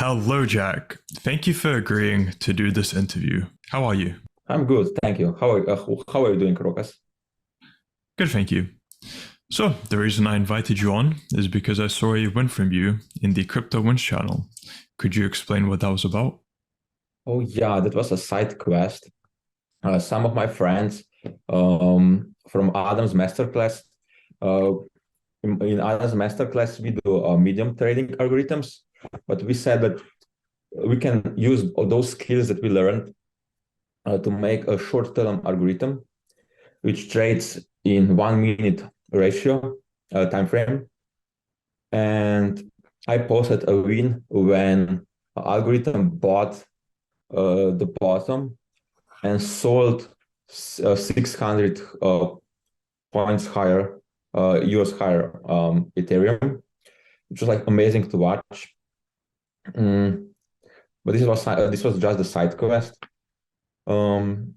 Hello, Jack. Thank you for agreeing to do this interview. How are you? I'm good, thank you. How are you doing, Rokas? Good, thank you. So, the reason I invited you on is because I saw a win from you in the Crypto Wins channel. Could you explain what that was about? Oh yeah, that was a side quest. Some of my friends from Adam's masterclass. Uh, in Adam's masterclass, we do medium trading algorithms, but we said that we can use all those skills that we learned to make a short-term algorithm which trades in 1 minute ratio time frame. And I posted a win when algorithm bought the bottom and sold 600 points higher, US higher Ethereum, which was like amazing to watch. Mm, but this was just the side quest. Um,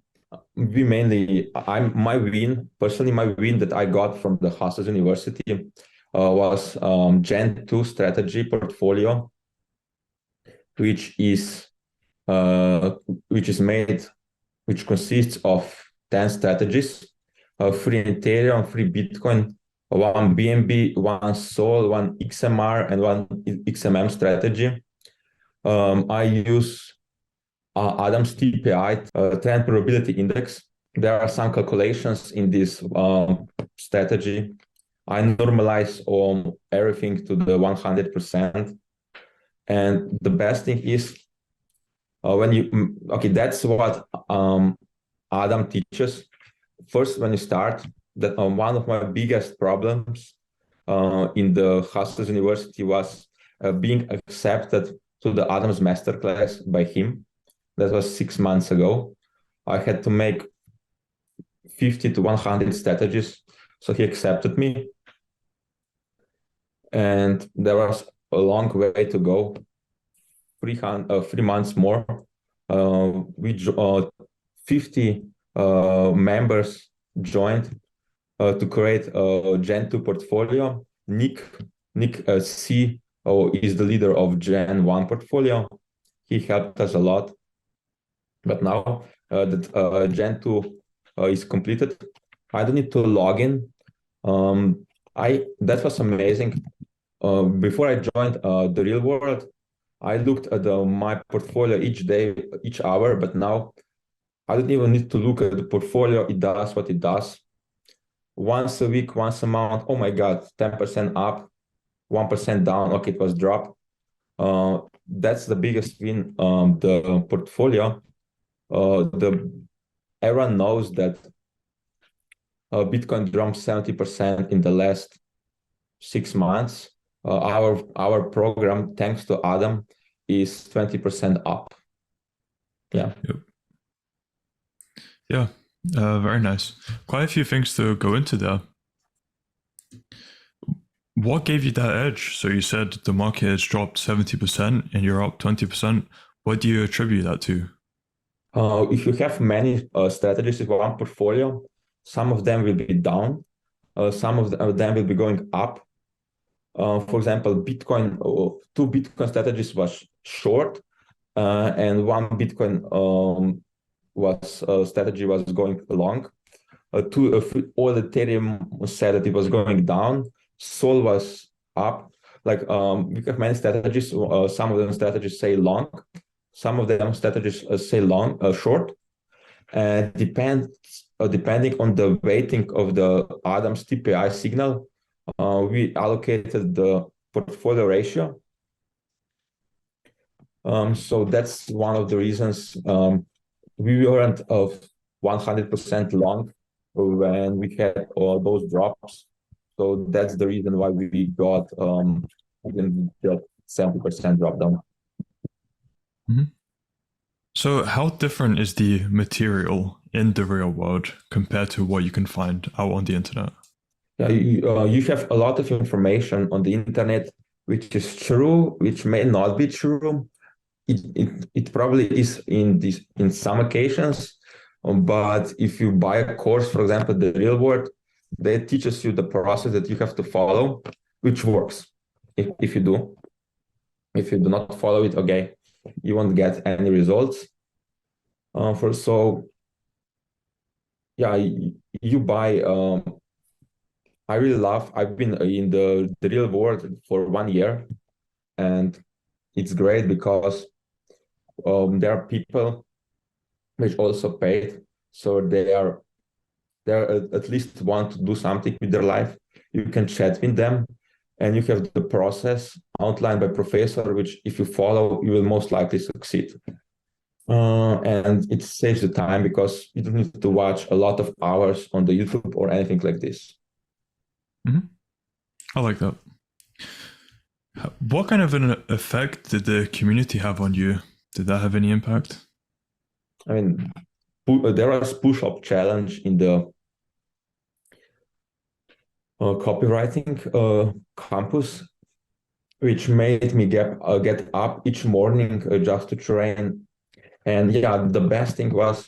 we mainly, my win that I got from the Hustle University was Gen 2 strategy portfolio, which is uh, which is made which consists of 10 strategies, three Ethereum, three Bitcoin, one BNB, one Sol, one XMR, and one XMM strategy. I use Adam's TPI, Trend Probability Index. There are some calculations in this strategy. I normalize everything to the 100%. And the best thing is that's what Adam teaches. First, when you start, that one of my biggest problems in the Hustlers University was being accepted to the Adams masterclass by him. That was 6 months ago. I had to make 50 to 100 strategies, so he accepted me. And there was a long way to go, 3 months more. 50 members joined to create a Gen 2 portfolio. Nick C is the leader of Gen 1 portfolio. He helped us a lot. But now that Gen 2 is completed, I don't need to log in. That was amazing. Before I joined the real world, I looked at my portfolio each day, each hour, but now I don't even need to look at the portfolio. It does what it does. Once a week, once a month, oh my God, 10% up, 1% down. Okay, it was dropped. That's the biggest win. The portfolio, everyone knows that Bitcoin dropped 70% in the last 6 months. Our program, thanks to Adam, is 20% up. Yeah. Yep. Yeah, very nice. Quite a few things to go into there. What gave you that edge? So you said the market has dropped 70% and you're up 20%. What do you attribute that to? If you have many strategies in one portfolio, some of them will be down, some of them will be going up. For example, two Bitcoin strategies was short, and one Bitcoin strategy was going long. All Ethereum said that it was going down. Sol was up. Like we have many strategies. Some of them strategies say long, some of them strategies say short. And depending on the weighting of the Adams TPI signal, we allocated the portfolio ratio. So that's one of the reasons we weren't of 100% long when we had all those drops. So that's the reason why we got even 70% drop down. Mhm. So, how different is the material in the real world compared to what you can find out on the internet? Yeah, you have a lot of information on the internet, which is true, which may not be true. It probably is in some occasions, but if you buy a course, for example, the real world, they teaches you the process that you have to follow, which works if you do. If you do not follow it, okay, you won't get any results. For so yeah, you buy. I really love. I've been in the real world for 1 year, and it's great because there are people which also paid, so they are at least want to do something with their life. You can chat with them, and you have the process outlined by professor, which if you follow, you will most likely succeed. And it saves the time because you don't need to watch a lot of hours on the YouTube or anything like this. Mm-hmm. I like that. What kind of an effect did the community have on you? Did that have any impact? I mean, there was push-up challenge in the copywriting campus, which made me get up each morning just to train. And yeah, the best thing was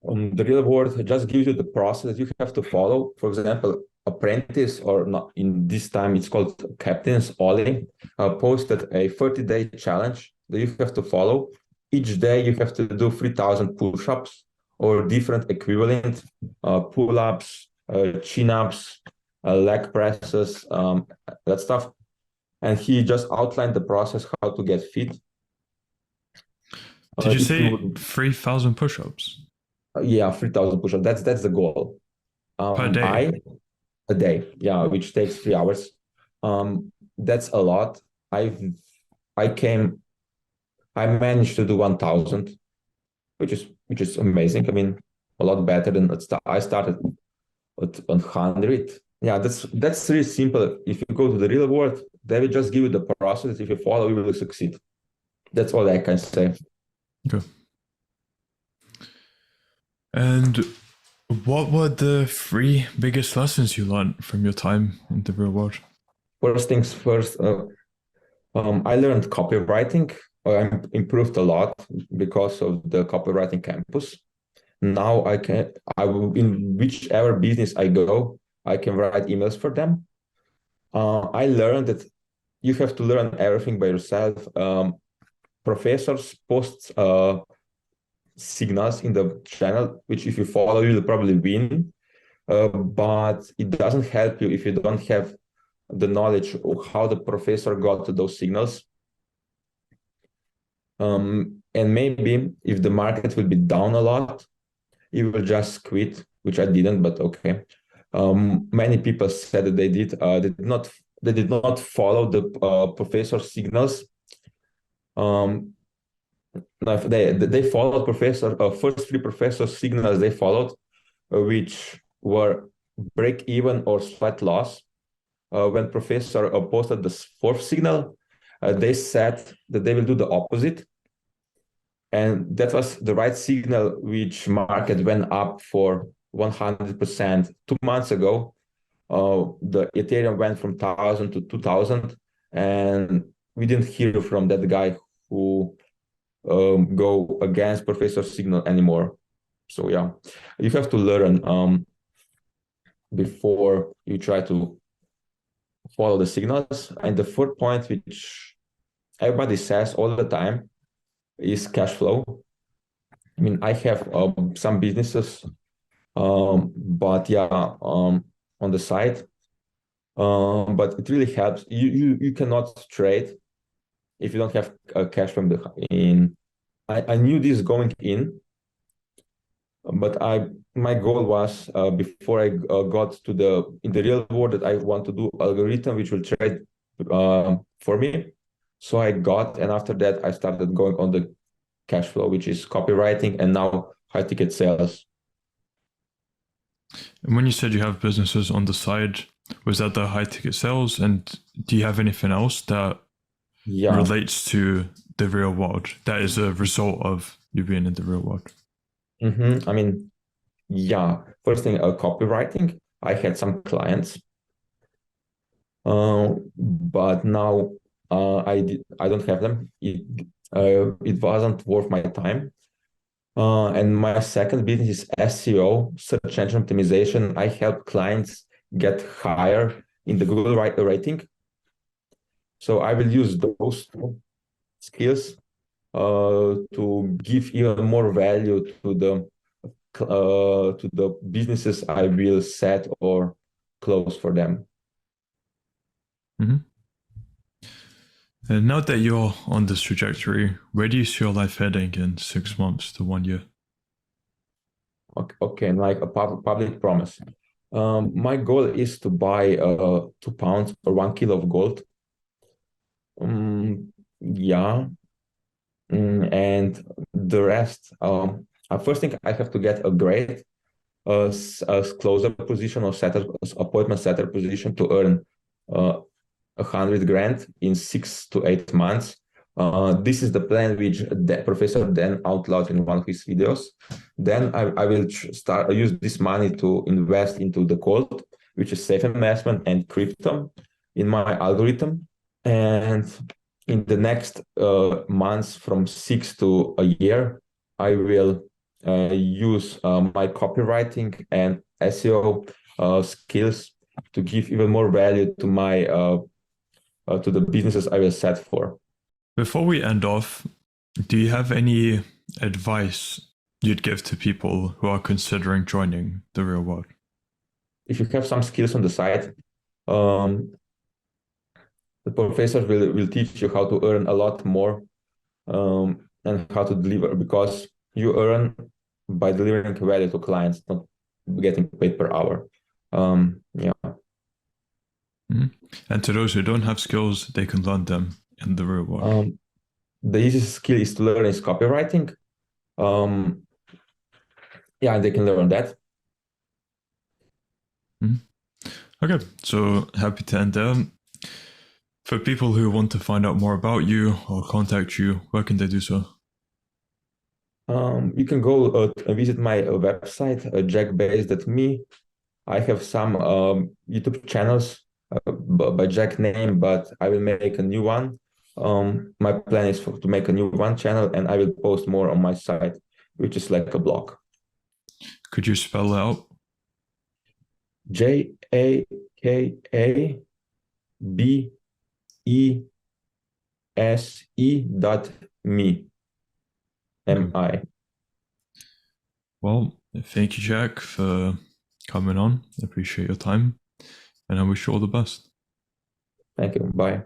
the real world just gives you the process you have to follow. For example, apprentice, or not, in this time it's called captains Oli, posted a 30-day challenge that you have to follow. Each day you have to do 3,000 push-ups or different equivalent pull-ups, chin-ups, leg presses, that stuff. And he just outlined the process how to get fit. Did you If say you 3,000 push ups Yeah, 3,000 push-ups. That's the goal. per day? I A day, yeah, which takes 3 hours. That's a lot. I've I came I managed to do 1,000, which is amazing. I mean, a lot better than I started at 100. Yeah, that's really simple. If you go to the real world, they will just give you the process. If you follow, you will succeed. That's all I can say. Okay. And what were the three biggest lessons you learned from your time in the real world? First things first, I learned copywriting. I improved a lot because of the copywriting campus. Now in whichever business I go, I can write emails for them. I learned that you have to learn everything by yourself. Professors post signals in the channel, which if you follow, you'll probably win. But it doesn't help you if you don't have the knowledge of how the professor got to those signals. And maybe if the market will be down a lot, you will just quit, which I didn't, but okay. Many people said that they did not follow the professor's signals. No, they followed professor first three professor signals they followed, which were break even or slight loss. When professor posted the fourth signal, they said that they will do the opposite, and that was the right signal, which market went up for 100%. 2 months ago, the Ethereum went from 1,000 to 2,000, and we didn't hear from that guy who go against Professor Signal anymore. So yeah, you have to learn before you try to follow the signals. And the fourth point, which everybody says all the time, is cash flow. I mean, I have some businesses, but yeah, on the side. But it really helps. You cannot trade if you don't have cash from the in. I knew this going in, but my goal was before I got to in the real world that I want to do algorithm which will trade for me. So I got, and after that I started going on the cash flow, which is copywriting and now high ticket sales. And when you said you have businesses on the side, was that the high ticket sales? And do you have anything else that relates to the real world that is a result of you being in the real world? I mean, yeah. First thing, copywriting. I had some clients, but now I don't have them. It wasn't worth my time. And my second business is SEO, search engine optimization. I help clients get higher in the Google rating. So I will use those two. skills to give even more value to the businesses I will set or close for them. Mm-hmm. And now that you're on this trajectory, where do you see your life heading in 6 months to 1 year? Okay, like a public promise. My goal is to buy 2 pounds or 1 kilo of gold. Yeah, and the rest. I first think I have to get a great closer position or setter appointment setter position to earn 100 grand in 6 to 8 months. This is the plan which the professor then outlawed in one of his videos. Then I will start use this money to invest into the gold, which is safe investment, and crypto in my algorithm. And in the next months, from 6 to a year, I will use my copywriting and SEO skills to give even more value to my to the businesses I will set for. Before we end off, do you have any advice you'd give to people who are considering joining the real world? If you have some skills on the side, the professors will teach you how to earn a lot more and how to deliver, because you earn by delivering value to clients, not getting paid per hour. Yeah. Mm-hmm. And to those who don't have skills, they can learn them in the real world. The easiest skill is to learn is copywriting. Yeah, they can learn that. Mm-hmm. Okay, so happy to end there. For people who want to find out more about you or contact you, where can they do so? You can go visit my website, jackbase.me. I have some YouTube channels by Jack name, but I will make a new one. My plan is to make a new one channel, and I will post more on my site, which is like a blog. Could you spell it out? JAKABESE.me. MI. Well, thank you, Jack, for coming on. I appreciate your time, and I wish you all the best. Thank you. Bye.